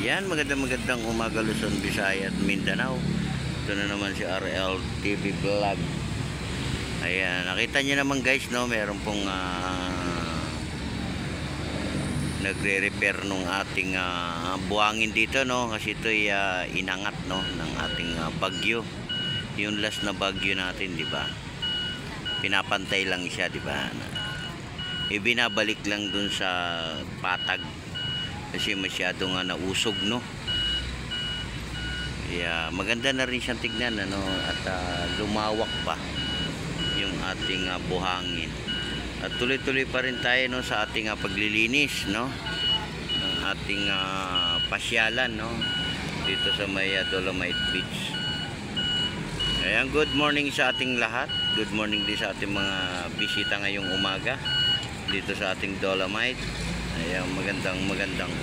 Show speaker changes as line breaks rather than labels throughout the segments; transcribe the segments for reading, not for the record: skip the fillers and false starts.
Yan, magandang umaga Luzon, Visayas at Mindanao. Ito na naman si RL TV Vlog. Ayan, nakita niyo naman guys, no, meron pong nagre-repair nung ating buhangin dito, no, kasi ito ay inangat, no, ng ating bagyo. Yung last na bagyo natin, di ba? Pinapantay lang siya, di ba? Ibinabalik lang dun sa patag kasi masyado nga nausog, no. Yeah, maganda na rin siyang tignan, ano, at lumawak pa yung ating buhangin. At tuloy-tuloy pa rin tayo, no, sa ating paglilinis, no, ng ating pasyalan, no, dito sa may Dolomite Beach. Ayan, good morning sa ating lahat. Good morning din sa ating mga bisita ngayong umaga dito sa ating Dolomite. Ayan, magandang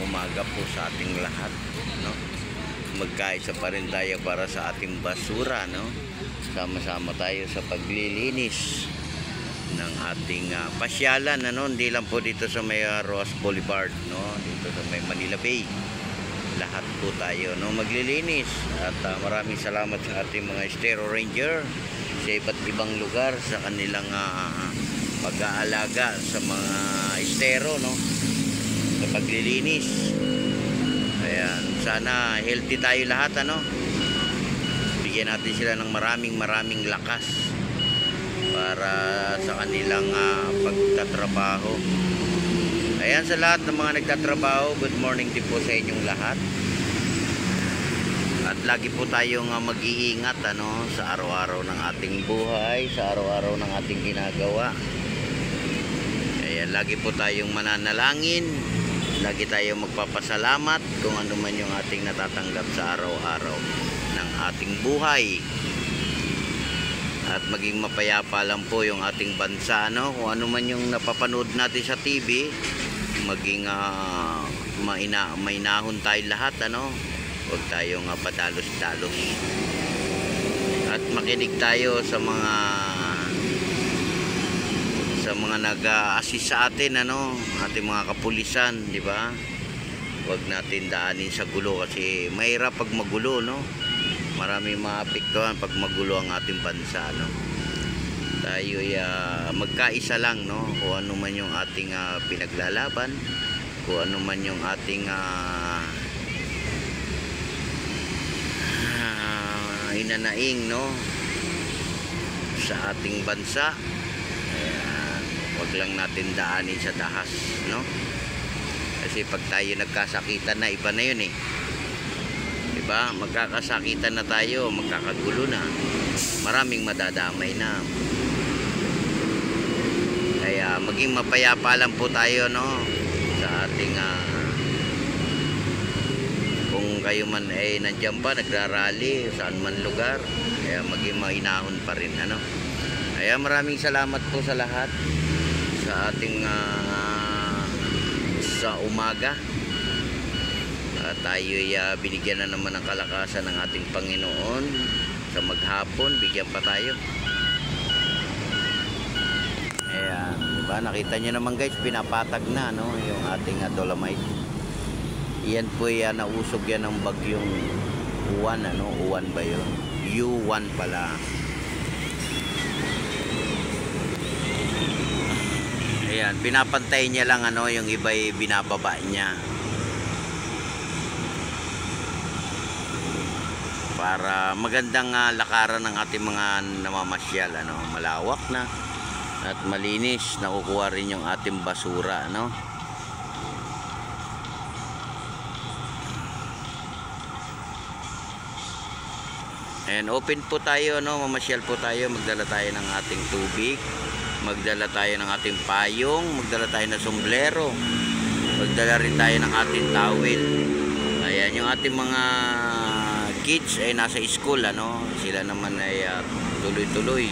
umaga po sa ating lahat, no. Magkaisa pa rin tayo para sa ating basura, no. Sama-sama tayo sa paglilinis ng ating pasyalan, ano, hindi lang po dito sa may Ross Boulevard, no, dito sa may Manila Bay. Lahat po tayo, no, maglilinis. At maraming salamat sa ating mga Estero Ranger sa iba't ibang lugar sa kanilang pag-aalaga sa mga estero, no, sa paglilinis. Ayan, sana healthy tayo lahat, ano. Bigyan natin sila ng maraming lakas para sa kanilang pagtatrabaho. Ayan, sa lahat ng mga nagtatrabaho, good morning din po sa inyong lahat. At lagi po tayong mag-iingat, ano, sa araw-araw ng ating buhay, sa araw-araw ng ating ginagawa. Ayan, lagi po tayong mananalangin, lagi tayong magpapasalamat kung ano man yung ating natatanggap sa araw-araw ng ating buhay. At maging mapayapa lang po yung ating bansa, no? Kung ano man yung napapanood natin sa TV, maging mainahon tayo lahat, ano? Huwag tayong padalos-dalos. At makinig tayo sa mga nag-assist sa atin, ano? Ating mga kapulisan, di ba? Huwag natin daanin sa gulo kasi mahirap pag magulo, no? Maraming maapektuhan pag magulo ang ating bansa, no. Tayo magkaisa lang, no, kung ano man yung ating pinaglalaban, kung ano man yung ating hinanaing, no, sa ating bansa. Wag lang natin daanin sa dahas, no, kasi pag tayo nagkasakitan na, iba na yun, diba? Magkakasakitan na tayo, magkakagulo na, maraming madadamay na. Kaya maging mapayapa lang po tayo, no, sa ating kung kayo man ay nandiyan pa, nagrarally saan man lugar, kaya maging mainahon pa rin, ano. Kaya maraming salamat po sa lahat sa ating sa umaga. Tayo binigyan na naman ng kalakasan ng ating Panginoon. Sa maghapon, bigyan pa tayo. Ayan, diba? Nakita nyo naman guys, pinapatag na, no, yung ating Dolomite. Iyan po nausog yan ng bagyong Uwan, ano, Uwan ba yun? U1 pala. Ayan, pinapantay niya lang, ano, yung iba'y binababa niya para magandang lakaran ng ating mga namamasyal, ano, malawak na at malinis, nakukuha rin yung ating basura, no. And open po tayo, no, mamasyal po tayo, magdala tayo ng ating tubig, magdala tayo ng ating payong, magdala tayo ng sombrero, magdala rin tayo ng ating towel. Ayan, yung ating mga kids ay nasa school, ano, sila naman ay tuloy-tuloy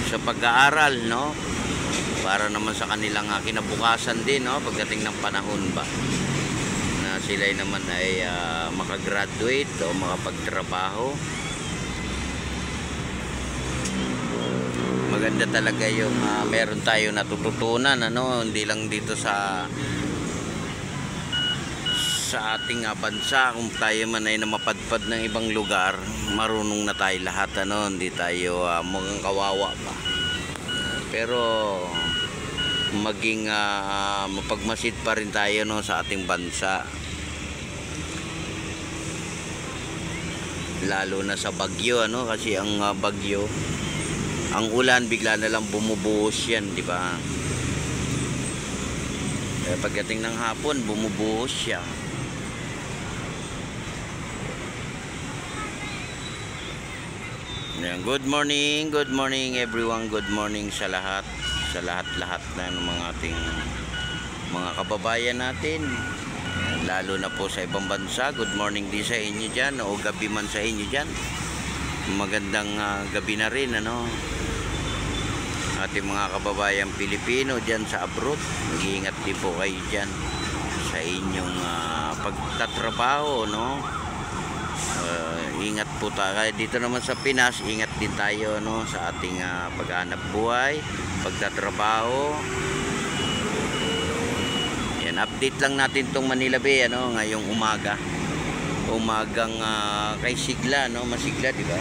sa pag-aaral, no, para naman sa kanilang kinabukasan din, no, pagdating ng panahon ba na sila naman ay makagraduate o makapagtrabaho. Maganda talaga yung meron tayo natututunan, ano, hindi lang dito sa sa ating bansa. Kung tayo man ay namapadpad ng ibang lugar, marunong na tayo lahat, ano, hindi tayo mukhang kawawa pa. Pero maging mapagmasid pa rin tayo, no, sa ating bansa, lalo na sa bagyo, ano, kasi ang bagyo, ang ulan bigla na lang bumubuhos yan, di ba? Pagdating ng hapon, bumubuhos siya. Good morning everyone, good morning sa lahat, lahat na ng mga ating mga kababayan natin, lalo na po sa ibang bansa. Good morning din sa inyo dyan, o gabi man sa inyo dyan. Magandang gabi na rin, ano, ating mga kababayang Pilipino dyan sa abroad. Mag-iingat din po kayo dyan sa inyong pagtatrabaho, no. Ingat po tayo dito naman sa Pinas. Ingat din tayo, no, sa ating paghanap buhay, pagtatrabaho. Yan, update lang natin tong Manila Bay, ano, ngayong umagang kay sigla, no, masigla, di ba?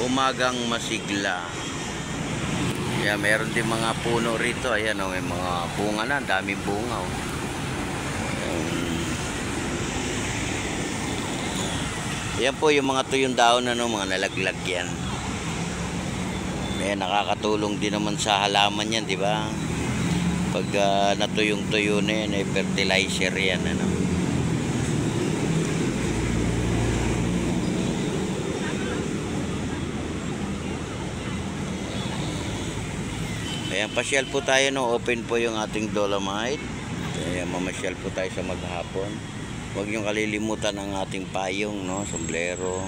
Umagang masigla. Kaya meron din mga puno rito. Ayan, oh, may mga bunga na, daming bunga, oh. Yan po yung mga tuyong daon, ano, mga nalaglag yan. Ayan, nakakatulong din naman sa halaman yan, di ba? Pag natuyong-tuyo na yan, ay fertilizer yan, ano. Ayan, pasyal po tayo, no. Open po yung ating Dolomite. Ayan, mamasyal po tayo sa maghapon. Huwag niyong kalilimutan ang ating payong, no, sombrero.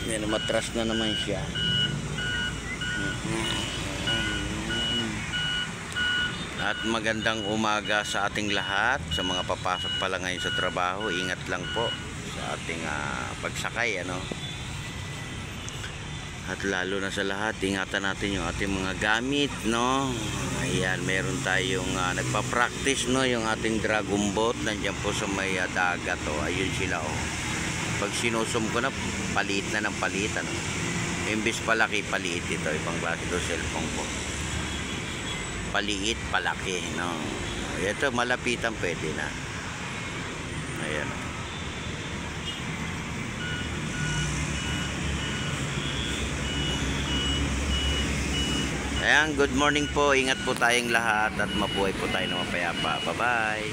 Ayan, matras na naman siya. At magandang umaga sa ating lahat, sa mga papasok pa lang ngayon sa trabaho. Ingat lang po sa ating pagsakay, ano. At lalo na sa lahat, ingatan natin yung ating mga gamit, no. Ayan, meron tayong nagpa-practice, no, yung ating dragon boat. Nandiyan po sa may dagat, oh. Ayun sila, oh. Pag sinusum ko na, palit na ng palitan, oh. Imbis palaki, paliit ito. Ibang klase ito, cellphone ko. Paliit, palaki, no. Ito, malapitan pwede na. Ayan, oh. Ayan, good morning po. Ingat po tayong lahat at mabuhay po tayo na mapayapa. Bye-bye.